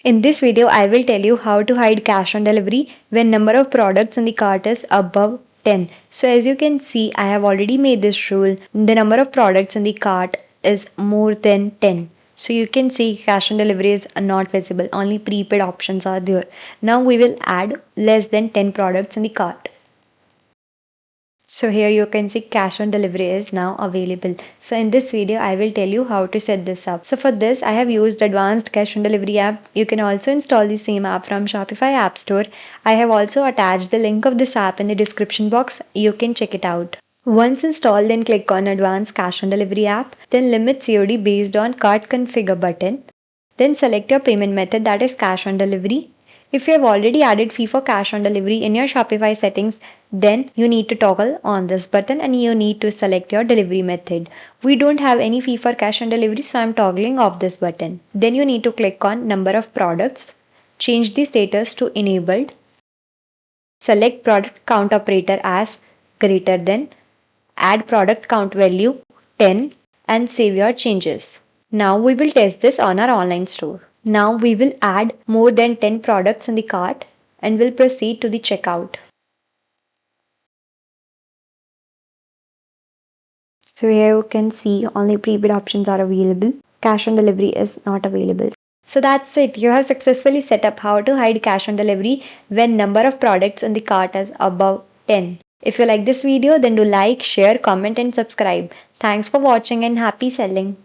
In this video, I will tell you how to hide cash on delivery when number of products in the cart is above 10. So as you can see, I have already made this rule. The number of products in the cart is more than 10. So you can see cash on delivery is not visible. Only prepaid options are there. Now we will add less than 10 products in the cart. So here you can see cash on delivery is now available. So in this video, I will tell you how to set this up. So for this, I have used Advanced Cash on Delivery app. You can also install the same app from Shopify App Store. I have also attached the link of this app in the description box. You can check it out. Once installed, then click on Advanced Cash on Delivery app. Then limit COD based on cart configure button. Then select your payment method, that is cash on delivery. If you have already added fee for cash on delivery in your Shopify settings, then you need to toggle on this button and you need to select your delivery method. We don't have any fee for cash on delivery, so I'm toggling off this button. Then you need to click on number of products, change the status to enabled, select product count operator as greater than, add product count value 10 and save your changes. Now we will test this on our online store. Now we will add more than 10 products in the cart and will proceed to the checkout. So here you can see only prepaid options are available. Cash on delivery is not available. So that's it. You have successfully set up how to hide cash on delivery when number of products in the cart is above 10. If you like this video, then do like, share, comment and subscribe. Thanks for watching and happy selling.